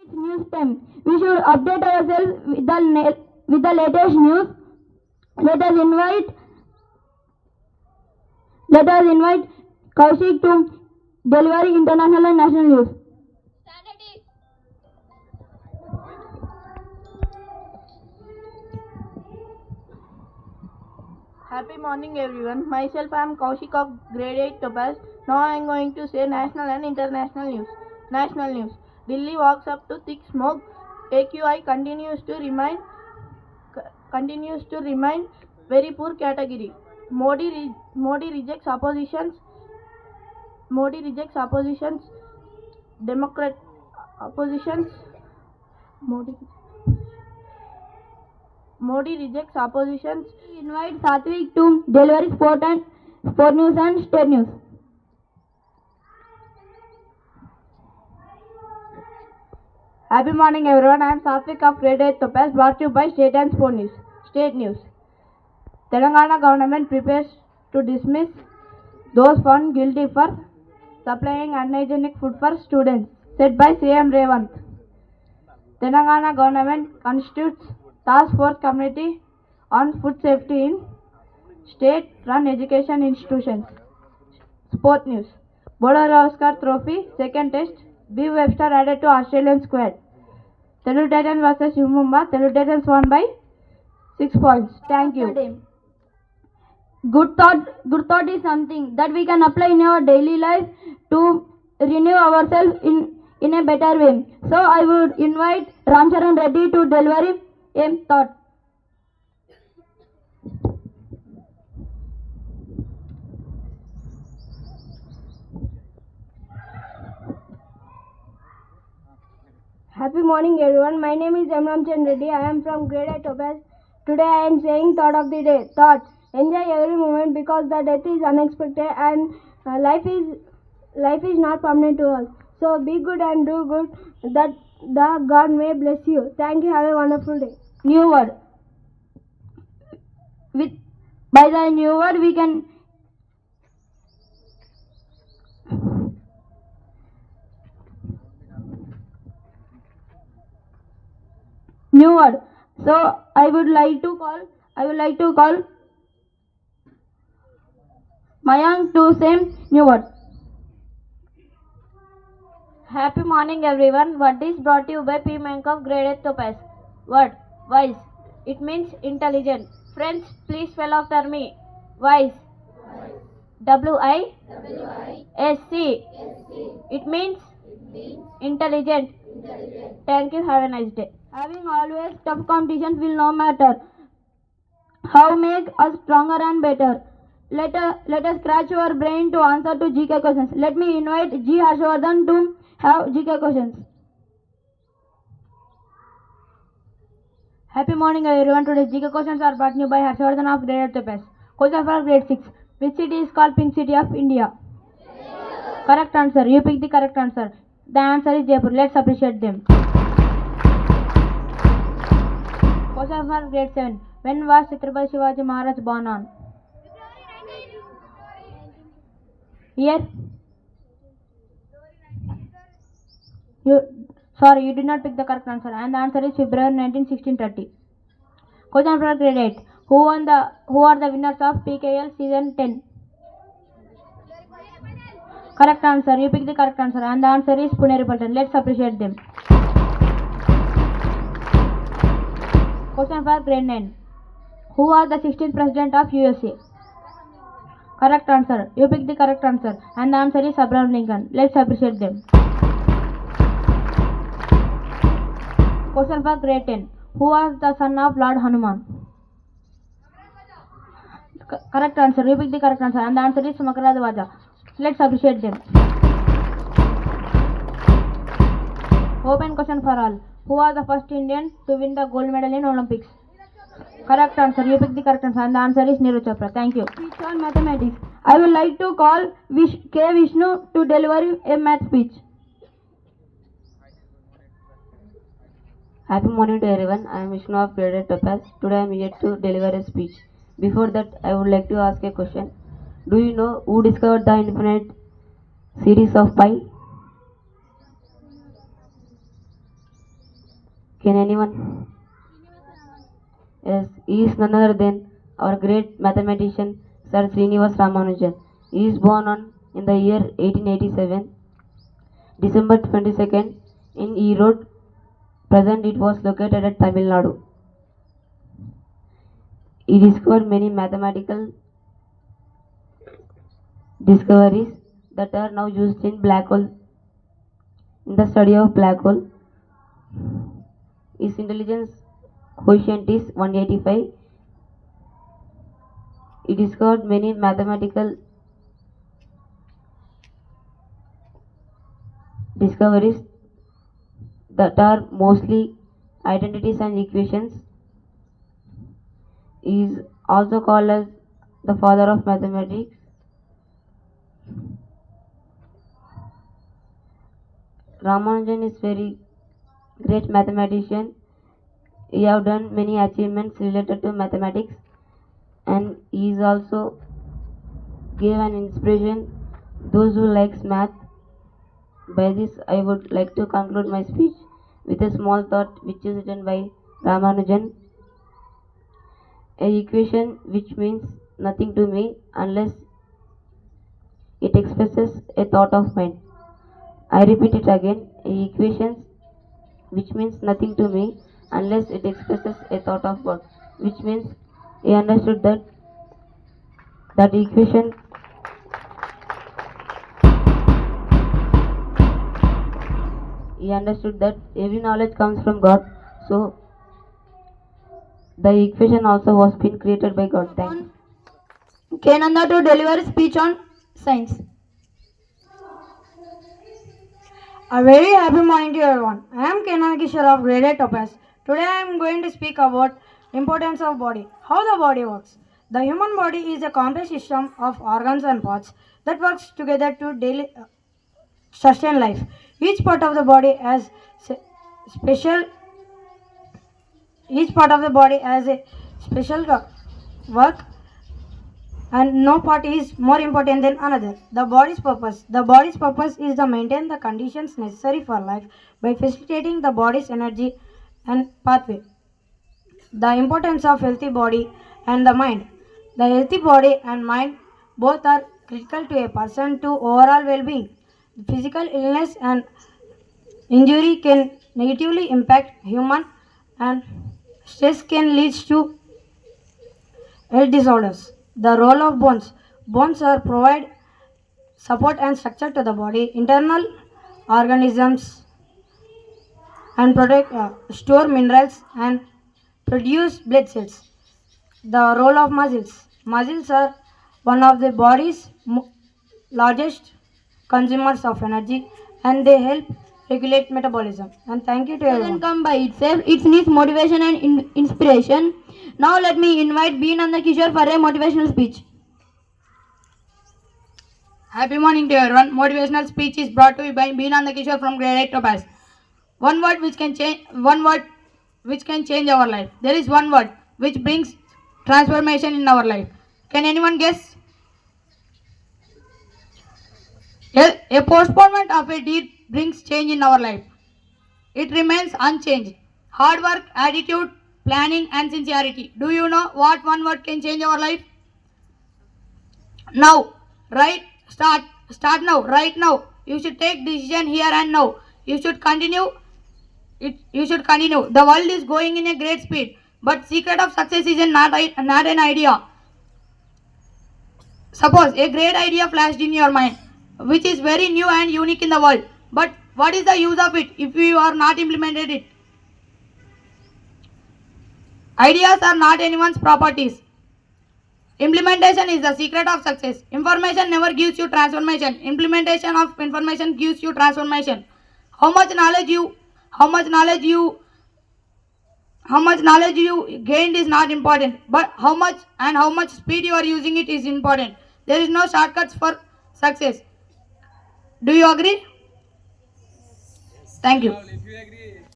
It's news time. We should update ourselves with the latest news. Let us invite let us invite Kaushik to deliver international and national news. Happy morning everyone. Myself I am Kaushik of Grade-VIII Topaz. Now I am going to say national and international news. National news. Delhi walks up to thick smoke. AQI continues to remain very poor category. Modi rejects oppositions. Modi rejects oppositions. Democrat oppositions. Modi rejects oppositions. We invite Satvik to deliver sport news and state news. Happy morning everyone. I am Satvik of Grade-VIII Topaz, brought to you by State and Sport News. State News. Telangana government prepares to dismiss those found guilty for supplying unhygienic food for students, said by CM Revant. Telangana government constitutes task force committee on food safety in state-run education institutions. Sport News. Bodo Trophy, second test. B. Webster added to Australian squad. Telugu Titans versus Mumbai. Telugu Titans won by 6 points. Thank you. Good thought is something that we can apply in our daily life to renew ourselves in a better way. So I would invite Ram Charan Reddy to deliver a thought. Happy morning everyone. My name is Ram Charan Reddy. I am from Grade-VIII Topaz. Today I am saying thought of the day. Thought. Enjoy every moment because the death is unexpected and life is not permanent to us. So be good and do good that the God may bless you. Thank you. Have a wonderful day. New word. By the new word we can new word. So I would like to call Mayank to say new word. Happy morning everyone. Word is brought to you by P. Mank of Grade-VIII Topaz. Word. Wise. It means intelligent. Friends, please spell after me. Wise. W-I-S-C. It means intelligent. Thank you. Have a nice day. Having always tough competitions will no matter how make us stronger and better. Let us scratch our brain to answer to GK questions. Let me invite G. Harshvardhan to have GK questions. Happy morning everyone. Today's GK questions are brought to you by Harshvardhan of Grade-VIII Topaz. Question for grade 6. Which city is called Pink City of India? Correct answer. You pick the correct answer. The answer is Jaipur. Let's appreciate them. Question for grade 7. When was Chhatrapati Shivaji Maharaj born on? Year? You did not pick the correct answer, and the answer is February 19, 1630. Question for grade 8. Who are the winners of PKL season 10? Correct answer. You pick the correct answer, and the answer is Pune Republican. Let's appreciate them. Question for grade 9. Who was the 16th president of USA? Correct answer. You pick the correct answer, and the answer is Abraham Lincoln. Let's appreciate them. Question for grade 10. Who was the son of Lord Hanuman? Correct answer. You pick the correct answer, and the answer is Makaradwaja. Let's appreciate them. Open question for all. Who was the first Indian to win the gold medal in Olympics? Correct answer. You pick the correct answer, and the answer is Neeraj Chopra. Thank you. Speech on mathematics. I would like to call K. Vishnu to deliver a math speech. Happy morning to everyone. I am Vishnu of Grade-VIII Topaz. Today I am here to deliver a speech. Before that, I would like to ask a question. Do you know who discovered the infinite series of pi? Can anyone? Yes, he is none other than our great mathematician Sir Srinivas Ramanujan. He is born on in the year 1887, December 22nd, in Erode. Present it was located at Tamil Nadu. He discovered many mathematical discoveries that are now used in black hole in the study of black hole. His intelligence quotient is 185. He discovered many mathematical discoveries that are mostly identities and equations. He is also called as the father of mathematics. Ramanujan is very great mathematician. He have done many achievements related to mathematics, and he is also gave an inspiration those who likes math. By this, I would like to conclude my speech with a small thought which is written by Ramanujan. A equation which means nothing to me unless it expresses a thought of mine. I repeat it again. A equation which means nothing to me unless it expresses a thought of God. Which means he understood that equation he understood that every knowledge comes from God. So the equation also was been created by God. Thank you. Kenanda to deliver speech on science. A very happy morning to everyone. I am Kenan Kishore of Grade-VIII Topaz. Today I am going to speak about importance of body, how the body works. The human body is a complex system of organs and parts that works together to daily sustain life. Each part of the body has special. Each part of the body has a special work, and no part is more important than another. The body's purpose. The body's purpose is to maintain the conditions necessary for life by facilitating the body's energy and pathway. The importance of healthy body and the mind. The healthy body and mind both are critical to a person to overall well-being. Physical illness and injury can negatively impact human, and stress can lead to health disorders. The role of bones. Bones are provide support and structure to the body, internal organisms, and protect, store minerals and produce blood cells. The role of muscles. Muscles are one of the body's largest consumers of energy, and they help regulate metabolism. And thank you to Doesn't everyone. come by itself. It needs motivation and inspiration. Now let me invite B. Nanda Kishore for a motivational speech. Happy morning to everyone. Motivational speech is brought to you by B. Nanda Kishore from Grade-VIII Topaz. One word which can change our life. There is one word which brings transformation in our life. Can anyone guess? A postponement of a deed brings change in our life. It remains unchanged. Hard work, attitude, planning, and sincerity. Do you know what one word can change our life? Now, right? Start now, right now. You should take decision here and now. You should continue. You should continue. The world is going in a great speed, but secret of success is not an idea. Suppose a great idea flashed in your mind, which is very new and unique in the world. But what is the use of it if you are not implemented it? Ideas are not anyone's properties. Implementation is the secret of success. Information never gives you transformation. Implementation of information gives you transformation. How much knowledge you gained is not important, but how much speed you are using it is important. There is no shortcuts for success. Do you agree? Thank you.